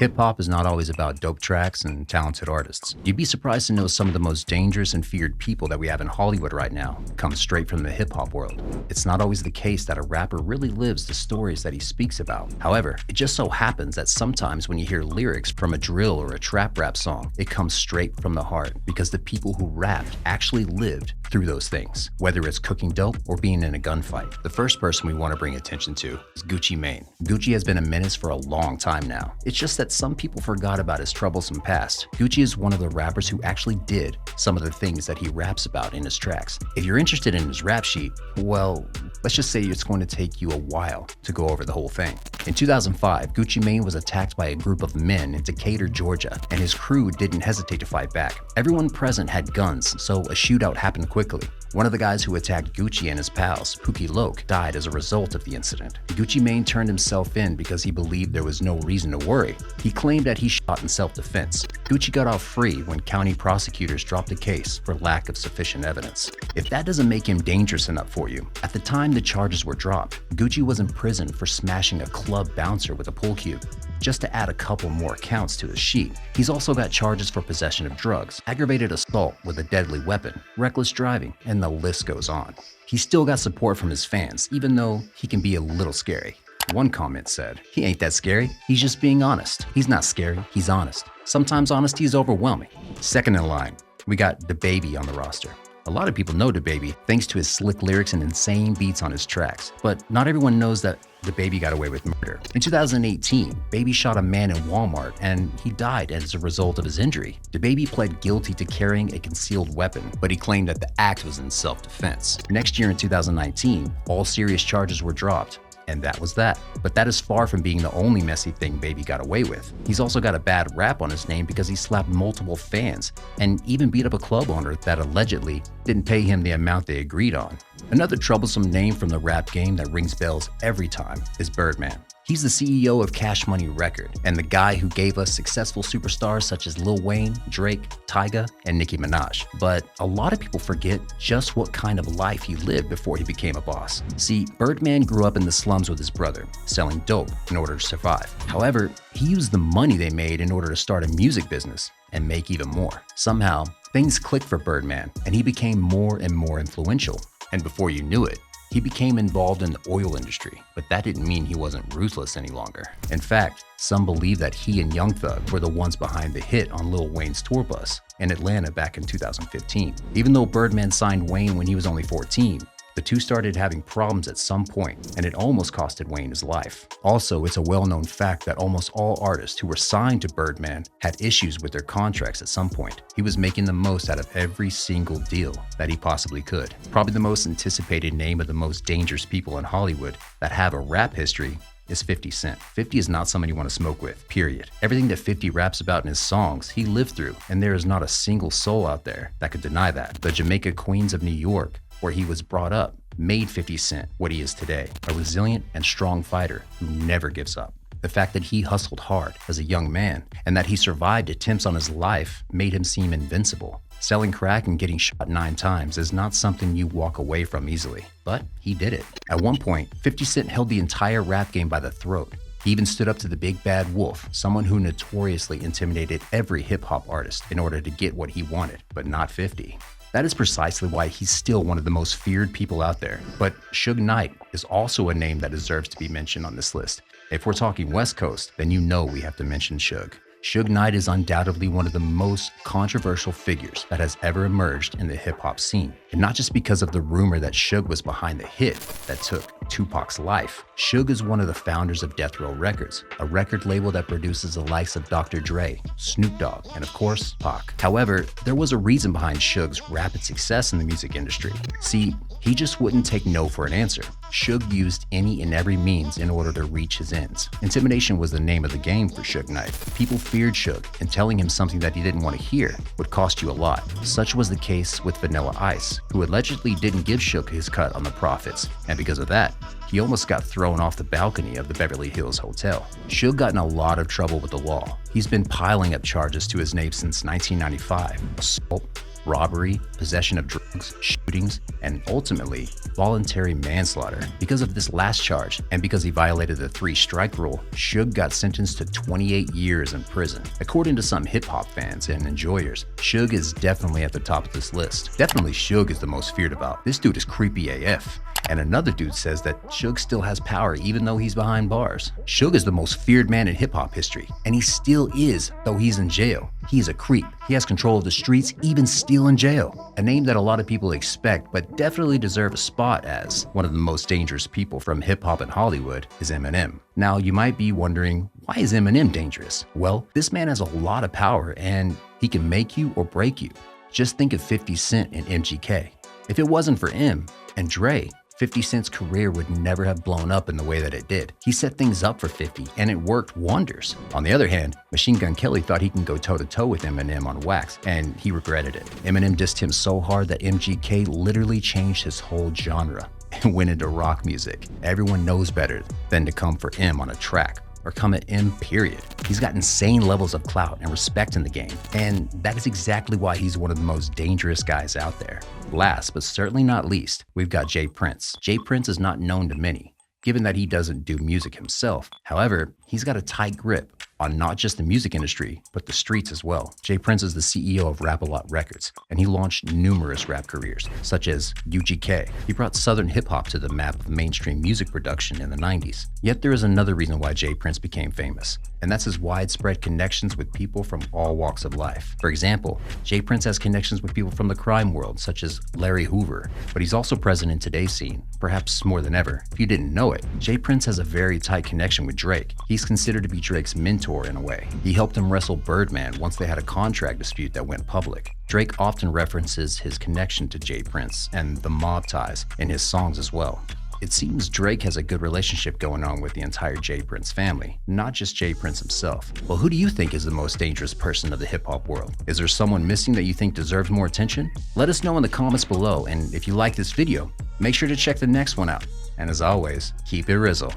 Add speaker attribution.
Speaker 1: Hip-hop is not always about dope tracks and talented artists. You'd be surprised to know some of the most dangerous and feared people that we have in Hollywood right now come straight from the hip-hop world. It's not always the case that a rapper really lives the stories that he speaks about. However, it just so happens that sometimes when you hear lyrics from a drill or a trap rap song, it comes straight from the heart because the people who rapped actually lived through those things, whether it's cooking dope or being in a gunfight. The first person we want to bring attention to is Gucci Mane. Gucci has been a menace for a long time now. It's just that some people forgot about his troublesome past. Gucci is one of the rappers who actually did some of the things that he raps about in his tracks. If you're interested in his rap sheet, well, let's just say it's going to take you a while to go over the whole thing. In 2005, Gucci Mane was attacked by a group of men in Decatur, Georgia, and his crew didn't hesitate to fight back. Everyone present had guns, so a shootout happened quickly. One of the guys who attacked Gucci and his pals, Pookie Loke, died as a result of the incident. Gucci Mane turned himself in because he believed there was no reason to worry. He claimed that he shot in self-defense. Gucci got off free when county prosecutors dropped the case for lack of sufficient evidence. If that doesn't make him dangerous enough for you, at the time the charges were dropped, Gucci was in prison for smashing a club bouncer with a pool cube. Just to add a couple more counts to his sheet, he's also got charges for possession of drugs, aggravated assault with a deadly weapon, reckless driving, and the list goes on. He's still got support from his fans, even though he can be a little scary. One comment said, "He ain't that scary, he's just being honest." He's not scary, he's honest. Sometimes honesty is overwhelming. Second in line, we got DaBaby on the roster. A lot of people know DaBaby thanks to his slick lyrics and insane beats on his tracks, but not everyone knows that DaBaby got away with murder. In 2018, Baby shot a man in Walmart and he died as a result of his injury. DaBaby pled guilty to carrying a concealed weapon, but he claimed that the act was in self-defense. Next year in 2019, all serious charges were dropped. And that was that. But that is far from being the only messy thing Baby got away with. He's also got a bad rap on his name because he slapped multiple fans and even beat up a club owner that allegedly didn't pay him the amount they agreed on. Another troublesome name from the rap game that rings bells every time is Birdman. He's the CEO of Cash Money Record and the guy who gave us successful superstars such as Lil Wayne, Drake, Tyga, and Nicki Minaj. But a lot of people forget just what kind of life he lived before he became a boss. See, Birdman grew up in the slums with his brother, selling dope in order to survive. However, he used the money they made in order to start a music business and make even more. Somehow, things clicked for Birdman and he became more and more influential. And before you knew it, he became involved in the oil industry, but that didn't mean he wasn't ruthless any longer. In fact, some believe that he and Young Thug were the ones behind the hit on Lil Wayne's tour bus in Atlanta back in 2015. Even though Birdman signed Wayne when he was only 14, the two started having problems at some point, and it almost costed Wayne his life. Also, it's a well-known fact that almost all artists who were signed to Birdman had issues with their contracts at some point. He was making the most out of every single deal that he possibly could. Probably the most anticipated name of the most dangerous people in Hollywood that have a rap history is 50 Cent. 50 is not someone you want to smoke with, period. Everything that 50 raps about in his songs, he lived through, and there is not a single soul out there that could deny that. The Jamaica Queens of New York, where he was brought up, made 50 Cent what he is today, a resilient and strong fighter who never gives up. The fact that he hustled hard as a young man and that he survived attempts on his life made him seem invincible. Selling crack and getting shot 9 times is not something you walk away from easily, but he did it. At one point, 50 Cent held the entire rap game by the throat. He even stood up to the big bad wolf, someone who notoriously intimidated every hip-hop artist in order to get what he wanted, but not 50. That is precisely why he's still one of the most feared people out there. But Suge Knight is also a name that deserves to be mentioned on this list. If we're talking West Coast, then you know we have to mention Suge. Suge Knight is undoubtedly one of the most controversial figures that has ever emerged in the hip-hop scene. And not just because of the rumor that Suge was behind the hit that took Tupac's life. Suge is one of the founders of Death Row Records, a record label that produces the likes of Dr. Dre, Snoop Dogg, and of course, Pac. However, there was a reason behind Suge's rapid success in the music industry. See, he just wouldn't take no for an answer. Suge used any and every means in order to reach his ends. Intimidation was the name of the game for Suge Knight. People feared Suge, and telling him something that he didn't want to hear would cost you a lot. Such was the case with Vanilla Ice, who allegedly didn't give Suge his cut on the profits, and because of that, he almost got thrown off the balcony of the Beverly Hills Hotel. Suge got in a lot of trouble with the law. He's been piling up charges to his name since 1995. Assault, robbery, possession of drugs, shooting shootings, and ultimately, voluntary manslaughter. Because of this last charge, and because he violated the 3-strike rule, Suge got sentenced to 28 years in prison. According to some hip-hop fans and enjoyers, Suge is definitely at the top of this list. Definitely Suge is the most feared about. This dude is creepy AF. And another dude says that Suge still has power even though he's behind bars. Suge is the most feared man in hip-hop history, and he still is, though he's in jail. He's a creep. He has control of the streets, even still in jail. A name that a lot of people expect, but definitely deserve a spot as one of the most dangerous people from hip-hop and Hollywood is Eminem. Now, you might be wondering, why is Eminem dangerous? Well, this man has a lot of power, and he can make you or break you. Just think of 50 Cent and MGK. If it wasn't for M and Dre, 50 Cent's career would never have blown up in the way that it did. He set things up for 50, and it worked wonders. On the other hand, Machine Gun Kelly thought he can go toe-to-toe with Eminem on wax, and he regretted it. Eminem dissed him so hard that MGK literally changed his whole genre and went into rock music. Everyone knows better than to come for M on a track, or come at M, period. He's got insane levels of clout and respect in the game, and that is exactly why he's one of the most dangerous guys out there. Last, but certainly not least, we've got J. Prince. J. Prince is not known to many, given that he doesn't do music himself. However, he's got a tight grip on not just the music industry, but the streets as well. J. Prince is the CEO of Rap-A-Lot Records, and he launched numerous rap careers, such as UGK. He brought Southern hip-hop to the map of mainstream music production in the 90s. Yet there is another reason why J. Prince became famous, and that's his widespread connections with people from all walks of life. For example, J. Prince has connections with people from the crime world, such as Larry Hoover, but he's also present in today's scene, perhaps more than ever. If you didn't know it, J. Prince has a very tight connection with Drake. He's considered to be Drake's mentor in a way. He helped him wrestle Birdman once they had a contract dispute that went public. Drake often references his connection to J. Prince and the mob ties in his songs as well. It seems Drake has a good relationship going on with the entire J. Prince family, not just J. Prince himself. Well, who do you think is the most dangerous person of the hip-hop world? Is there someone missing that you think deserves more attention? Let us know in the comments below, and if you like this video, make sure to check the next one out. And as always, keep it RIZZLE.